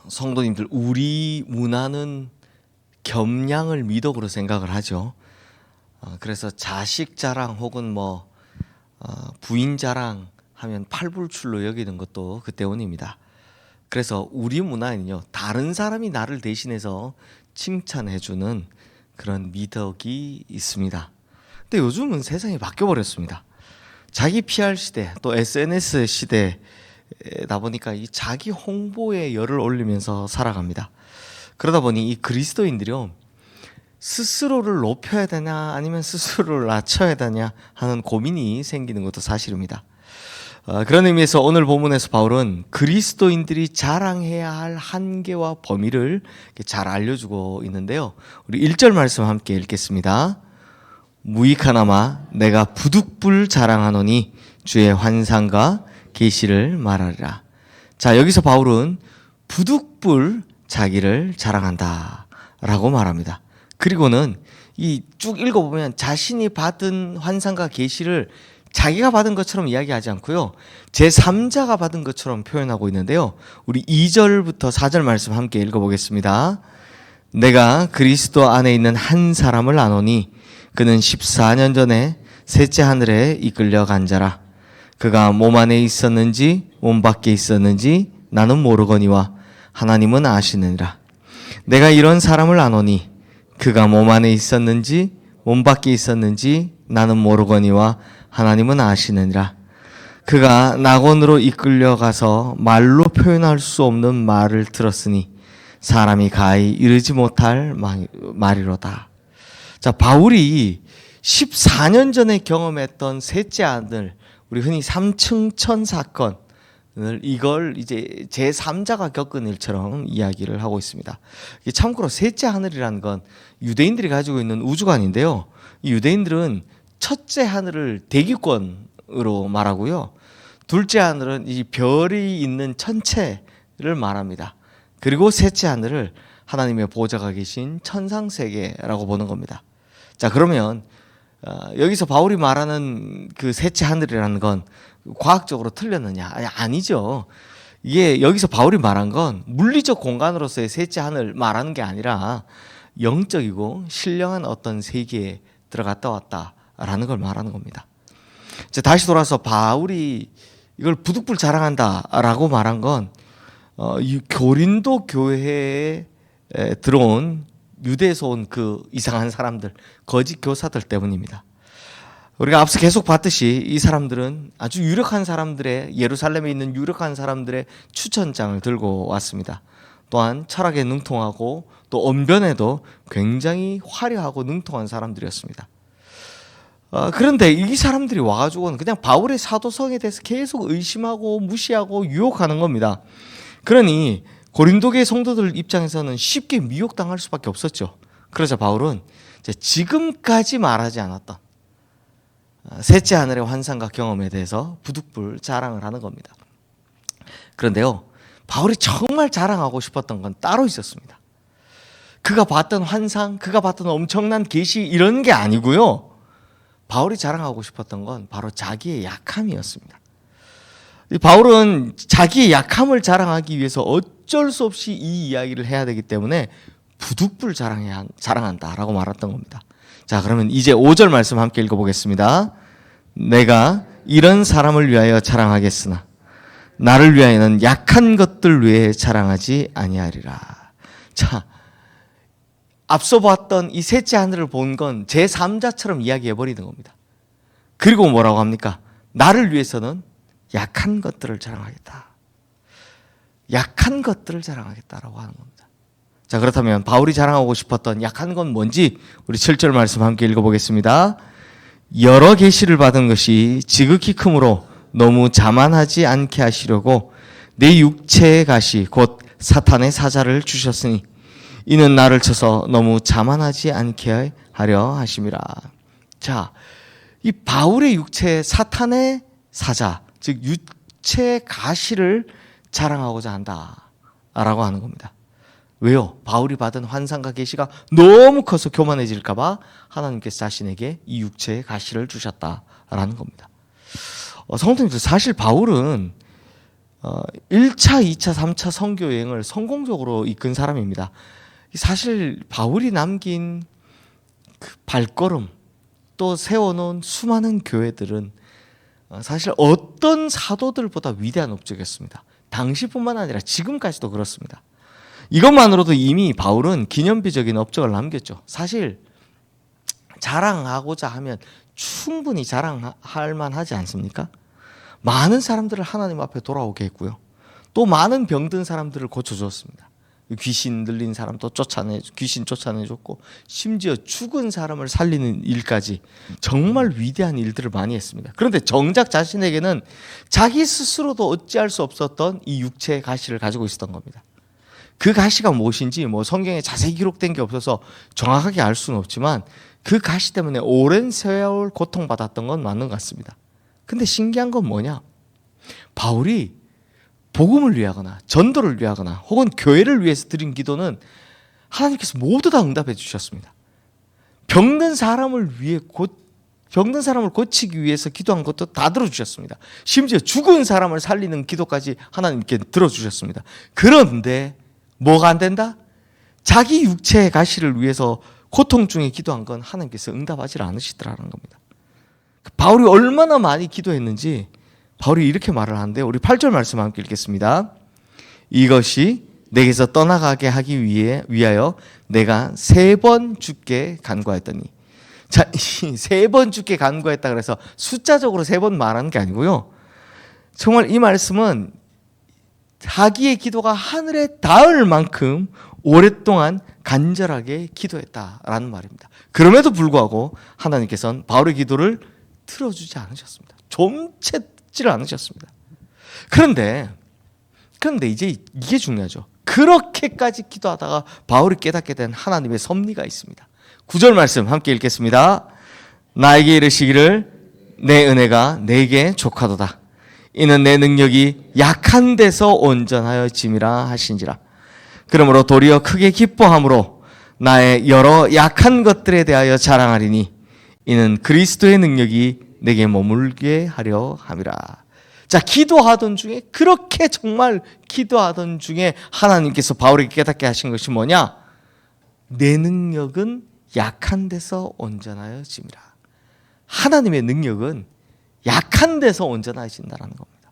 성도님들, 우리 문화는 겸양을 미덕으로 생각을 하죠. 그래서 자식 자랑 혹은 부인 자랑 하면 팔불출로 여기는 것도 그 때문입니다. 그래서 우리 문화에는요, 다른 사람이 나를 대신해서 칭찬해주는 그런 미덕이 있습니다. 근데 요즘은 세상이 바뀌어버렸습니다. 자기 PR 시대, 또 SNS 시대다 보니까 이 자기 홍보에 열을 올리면서 살아갑니다. 그러다 보니 이 그리스도인들이요, 스스로를 높여야 되냐 아니면 스스로를 낮춰야 되냐 하는 고민이 생기는 것도 사실입니다. 그런 의미에서 오늘 본문에서 바울은 그리스도인들이 자랑해야 할 한계와 범위를 잘 알려주고 있는데요. 우리 1절 말씀 함께 읽겠습니다. 무익하나마 내가 부득불 자랑하노니 주의 환상과 계시를 말하리라. 자, 여기서 바울은 부득불 자기를 자랑한다 라고 말합니다. 그리고는 이 쭉 읽어보면 자신이 받은 환상과 계시를 자기가 받은 것처럼 이야기하지 않고요, 제3자가 받은 것처럼 표현하고 있는데요. 우리 2절부터 4절 말씀 함께 읽어보겠습니다. 내가 그리스도 안에 있는 한 사람을 아노니 그는 14년 전에 셋째 하늘에 이끌려 간 자라. 그가 몸 안에 있었는지 몸 밖에 있었는지 나는 모르거니와 하나님은 아시느니라. 내가 이런 사람을 아노니 그가 몸 안에 있었는지 몸 밖에 있었는지 나는 모르거니와 하나님은 아시느니라. 그가 낙원으로 이끌려가서 말로 표현할 수 없는 말을 들었으니 사람이 가히 이르지 못할 말이로다. 자, 바울이 14년 전에 경험했던 셋째 아들, 우리 흔히 삼층천 사건을 이걸 이제 제3자가 겪은 일처럼 이야기를 하고 있습니다. 참고로 셋째 하늘이라는 건 유대인들이 가지고 있는 우주관인데요. 이 유대인들은 첫째 하늘을 대기권으로 말하고요, 둘째 하늘은 이 별이 있는 천체를 말합니다. 그리고 셋째 하늘을 하나님의 보좌가 계신 천상세계라고 보는 겁니다. 자, 그러면 여기서 바울이 말하는 그 셋째 하늘이라는 건 과학적으로 틀렸느냐? 아니죠. 이게 여기서 바울이 말한 건 물리적 공간으로서의 셋째 하늘 말하는 게 아니라 영적이고 신령한 어떤 세계에 들어갔다 왔다라는 걸 말하는 겁니다. 이제 다시 돌아서 바울이 이걸 부득불 자랑한다라고 말한 건 이 고린도 교회에 들어온 유대에서 온 그 이상한 사람들, 거짓 교사들 때문입니다. 우리가 앞서 계속 봤듯이 이 사람들은 아주 유력한 사람들의, 예루살렘에 있는 유력한 사람들의 추천장을 들고 왔습니다. 또한 철학에 능통하고 또 언변에도 굉장히 화려하고 능통한 사람들이었습니다. 그런데 이 사람들이 와가지고는 그냥 바울의 사도성에 대해서 계속 의심하고 무시하고 유혹하는 겁니다. 그러니 고린도교의 성도들 입장에서는 쉽게 미혹당할 수밖에 없었죠. 그래서 바울은 지금까지 말하지 않았던 셋째 하늘의 환상과 경험에 대해서 부득불 자랑을 하는 겁니다. 그런데요, 바울이 정말 자랑하고 싶었던 건 따로 있었습니다. 그가 봤던 환상, 그가 봤던 엄청난 계시 이런 게 아니고요, 바울이 자랑하고 싶었던 건 바로 자기의 약함이었습니다. 바울은 자기의 약함을 자랑하기 위해서 어쩔 수 없이 이 이야기를 해야 되기 때문에 부득불 자랑한다라고 말했던 겁니다. 자, 그러면 이제 5절 말씀 함께 읽어보겠습니다. 내가 이런 사람을 위하여 자랑하겠으나 나를 위하여는 약한 것들 외에 자랑하지 아니하리라. 자, 앞서 봤던 이 셋째 하늘을 본 건 제3자처럼 이야기해버리는 겁니다. 그리고 뭐라고 합니까? 나를 위해서는 약한 것들을 자랑하겠다. 약한 것들을 자랑하겠다라고 하는 겁니다. 자, 그렇다면 바울이 자랑하고 싶었던 약한 건 뭔지 우리 7절 말씀 함께 읽어보겠습니다. 여러 계시를 받은 것이 지극히 크므로 너무 자만하지 않게 하시려고 내 육체의 가시 곧 사탄의 사자를 주셨으니 이는 나를 쳐서 너무 자만하지 않게 하려 하심이라. 자, 이 바울의 육체의 사탄의 사자, 즉 육체의 가시를 자랑하고자 한다라고 하는 겁니다. 왜요? 바울이 받은 환상과 계시가 너무 커서 교만해질까 봐 하나님께서 자신에게 이 육체의 가시를 주셨다라는 겁니다. 성도님들, 사실 바울은 1차, 2차, 3차 선교 여행을 성공적으로 이끈 사람입니다. 사실 바울이 남긴 그 발걸음 또 세워놓은 수많은 교회들은 사실 어떤 사도들보다 위대한 업적이었습니다. 당시뿐만 아니라 지금까지도 그렇습니다. 이것만으로도 이미 바울은 기념비적인 업적을 남겼죠. 사실 자랑하고자 하면 충분히 자랑할 만하지 않습니까? 많은 사람들을 하나님 앞에 돌아오게 했고요. 또 많은 병든 사람들을 고쳐줬습니다. 귀신 들린 사람도 귀신 쫓아내줬고, 심지어 죽은 사람을 살리는 일까지 정말 위대한 일들을 많이 했습니다. 그런데 정작 자신에게는 자기 스스로도 어찌할 수 없었던 이 육체의 가시를 가지고 있었던 겁니다. 그 가시가 무엇인지 성경에 자세히 기록된 게 없어서 정확하게 알 수는 없지만 그 가시 때문에 오랜 세월 고통받았던 건 맞는 것 같습니다. 근데 신기한 건 뭐냐? 바울이 복음을 위하거나 전도를 위하거나 혹은 교회를 위해서 드린 기도는 하나님께서 모두 다 응답해 주셨습니다. 병든 사람을 고치기 위해서 기도한 것도 다 들어주셨습니다. 심지어 죽은 사람을 살리는 기도까지 하나님께 들어주셨습니다. 그런데 뭐가 안 된다? 자기 육체의 가시를 위해서 고통 중에 기도한 건 하나님께서 응답하지 않으시더라는 겁니다. 바울이 얼마나 많이 기도했는지 바울이 이렇게 말을 하는데, 우리 8절 말씀 함께 읽겠습니다. 이것이 내게서 떠나가게 하기 위하여 내가 3번 주께 간구하였더니. 자, 3번 주께 간구했다 그래서 숫자적으로 3번 말하는 게 아니고요. 정말 이 말씀은 자기의 기도가 하늘에 닿을 만큼 오랫동안 간절하게 기도했다라는 말입니다. 그럼에도 불구하고 하나님께서는 바울의 기도를 들어주지 않으셨습니다. 좀 찾지를 않으셨습니다. 그런데 이제 이게 중요하죠. 그렇게까지 기도하다가 바울이 깨닫게 된 하나님의 섭리가 있습니다. 9절 말씀 함께 읽겠습니다. 나에게 이르시기를 내 은혜가 내게 족하도다. 이는 내 능력이 약한 데서 온전하여 짐이라 하신지라. 그러므로 도리어 크게 기뻐함으로 나의 여러 약한 것들에 대하여 자랑하리니 이는 그리스도의 능력이 내게 머물게 하려 함이라. 자, 기도하던 중에, 그렇게 정말 기도하던 중에 하나님께서 바울에게 깨닫게 하신 것이 뭐냐? 내 능력은 약한 데서 온전하여 짐이라. 하나님의 능력은 약한 데서 온전해진다는 겁니다.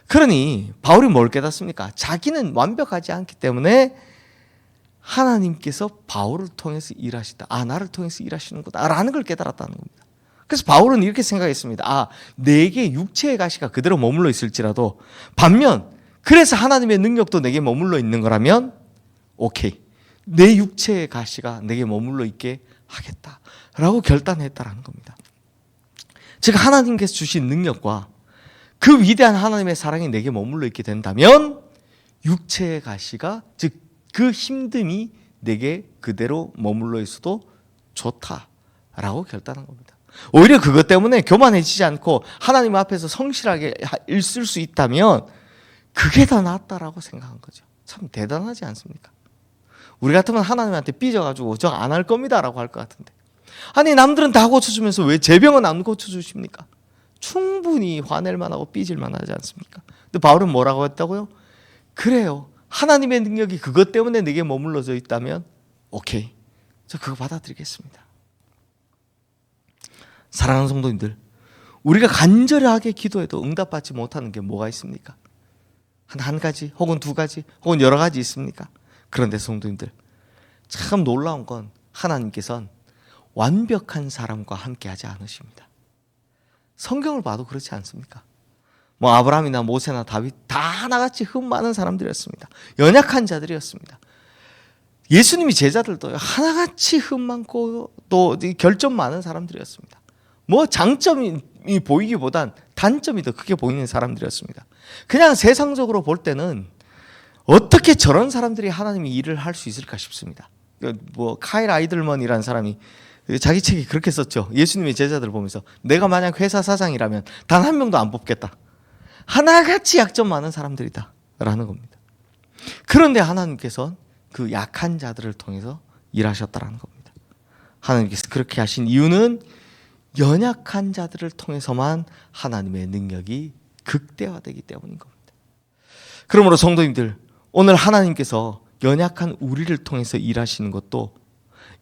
그러니 바울이 뭘 깨닫습니까? 자기는 완벽하지 않기 때문에 하나님께서 바울을 통해서 일하시다. 나를 통해서 일하시는구나 라는 걸 깨달았다는 겁니다. 그래서 바울은 이렇게 생각했습니다. 내게 육체의 가시가 그대로 머물러 있을지라도 반면 그래서 하나님의 능력도 내게 머물러 있는 거라면 오케이, 내 육체의 가시가 내게 머물러 있게 하겠다라고 결단했다라는 겁니다. 즉 하나님께서 주신 능력과 그 위대한 하나님의 사랑이 내게 머물러 있게 된다면 육체의 가시가, 즉 그 힘듦이 내게 그대로 머물러 있어도 좋다라고 결단한 겁니다. 오히려 그것 때문에 교만해지지 않고 하나님 앞에서 성실하게 있을 수 있다면 그게 더 낫다라고 생각한 거죠. 참 대단하지 않습니까? 우리 같으면 하나님한테 삐져가지고 저 안 할 겁니다라고 할 것 같은데, 아니 남들은 다 고쳐주면서 왜 제 병은 안 고쳐주십니까? 충분히 화낼 만하고 삐질 만하지 않습니까? 근데 바울은 뭐라고 했다고요? 그래요, 하나님의 능력이 그것 때문에 내게 머물러져 있다면 오케이, 저 그거 받아들이겠습니다. 사랑하는 성도님들, 우리가 간절하게 기도해도 응답받지 못하는 게 뭐가 있습니까? 한 가지 혹은 두 가지 혹은 여러 가지 있습니까? 그런데 성도님들, 참 놀라운 건 하나님께서는 완벽한 사람과 함께하지 않으십니다. 성경을 봐도 그렇지 않습니까? 아브라함이나 모세나 다윗 다 하나같이 흠 많은 사람들이었습니다. 연약한 자들이었습니다. 예수님이 제자들도 하나같이 흠 많고 또 결점 많은 사람들이었습니다. 장점이 보이기보단 단점이 더 크게 보이는 사람들이었습니다. 그냥 세상적으로 볼 때는 어떻게 저런 사람들이 하나님의 일을 할 수 있을까 싶습니다. 카일 아이들먼이라는 사람이 자기 책에 그렇게 썼죠. 예수님의 제자들 보면서 내가 만약 회사 사장이라면 단 한 명도 안 뽑겠다. 하나같이 약점 많은 사람들이다 라는 겁니다. 그런데 하나님께서는 그 약한 자들을 통해서 일하셨다라는 겁니다. 하나님께서 그렇게 하신 이유는 연약한 자들을 통해서만 하나님의 능력이 극대화되기 때문인 겁니다. 그러므로 성도님들, 오늘 하나님께서 연약한 우리를 통해서 일하시는 것도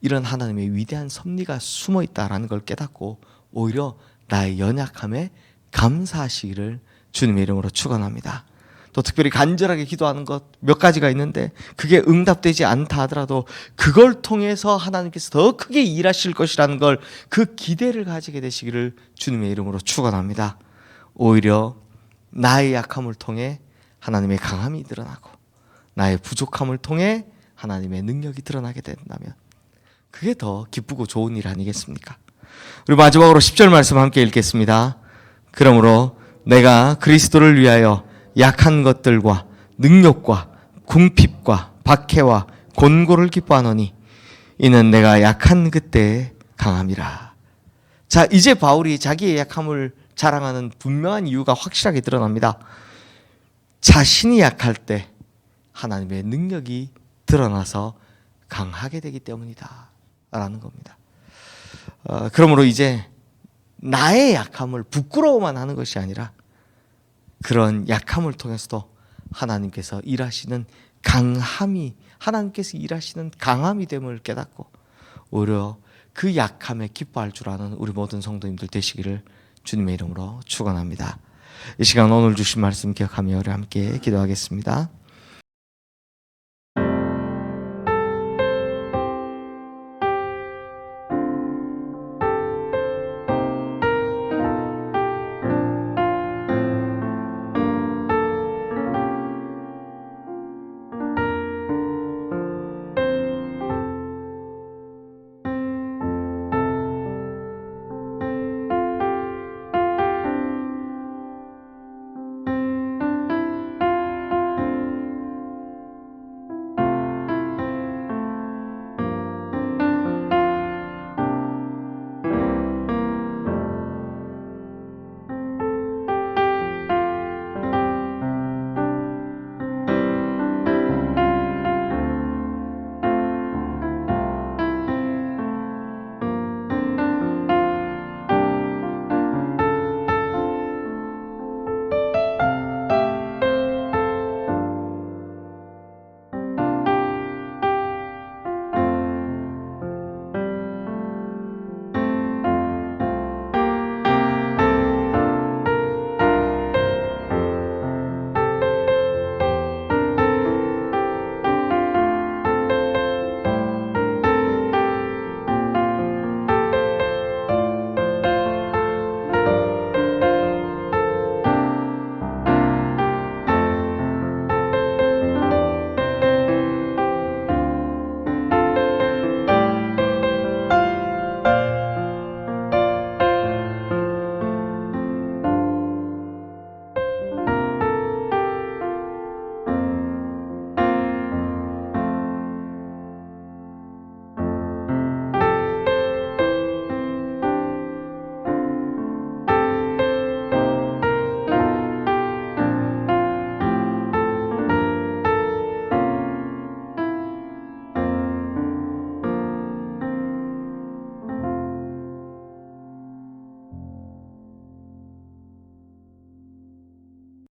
이런 하나님의 위대한 섭리가 숨어 있다라는 걸 깨닫고 오히려 나의 연약함에 감사하시기를 주님의 이름으로 축원합니다. 또 특별히 간절하게 기도하는 것 몇 가지가 있는데 그게 응답되지 않다 하더라도 그걸 통해서 하나님께서 더 크게 일하실 것이라는 걸 그 기대를 가지게 되시기를 주님의 이름으로 축원합니다. 오히려 나의 약함을 통해 하나님의 강함이 드러나고 나의 부족함을 통해 하나님의 능력이 드러나게 된다면 그게 더 기쁘고 좋은 일 아니겠습니까? 우리 마지막으로 10절 말씀 함께 읽겠습니다. 그러므로 내가 그리스도를 위하여 약한 것들과 능욕과 궁핍과 박해와 곤고를 기뻐하노니 이는 내가 약한 그때에 강함이라. 자, 이제 바울이 자기의 약함을 자랑하는 분명한 이유가 확실하게 드러납니다. 자신이 약할 때 하나님의 능력이 드러나서 강하게 되기 때문이다 라는 겁니다. 그러므로 이제 나의 약함을 부끄러워만 하는 것이 아니라 그런 약함을 통해서도 하나님께서 일하시는 강함이, 하나님께서 일하시는 강함이 됨을 깨닫고 오히려 그 약함에 기뻐할 줄 아는 우리 모든 성도님들 되시기를 주님의 이름으로 축원합니다. 이 시간 오늘 주신 말씀 기억하며 우리 함께 기도하겠습니다.